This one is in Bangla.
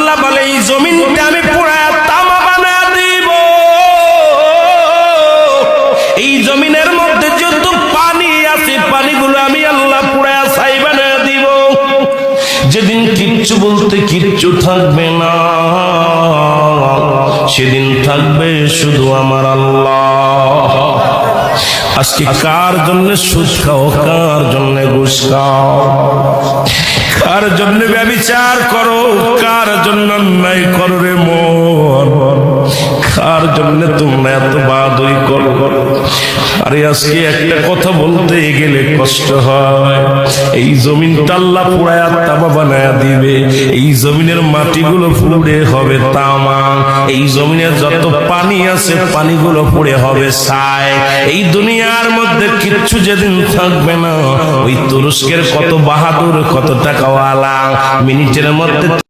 আল্লাহ বলে এই জমিনটা আমি পুরা তামা বানায় দিব। এই জমিনের মধ্যে যত পানি আছে পানিগুলো আমি আল্লাহ পুরা ছাই বানায় দিব। যেদিন কিচ্ছু বলতে কিচ্ছু থাকবে না, সেদিন থাকবে শুধু আমার আল্লাহ। আজকে কার জন্য সুদ খাও, কার জন্য ঘুষ খাও, কার জন্য ব্যভিচার করো, কার জন্য অন্যায় করো রে মন, কার জন্য তোমরা এত বাদই করো। আরে আজকে একটা কথা বলতে গেলে কষ্ট হয়। এই জমিনটা আল্লাহ পুরায়া তামা বানায়া দিবে। এই জমিনের মাটিগুলো পুড়ে হবে তামা। এই জমিনে যত পানি আছে পানিগুলো পুড়ে হবে ছাই। এই দুনিয়ার মধ্যে কিচ্ছু যেদিন থাকবে না, ওই তুরস্কের কত বাহাদুর, কত টাকাওয়ালা মিনিটের মধ্যে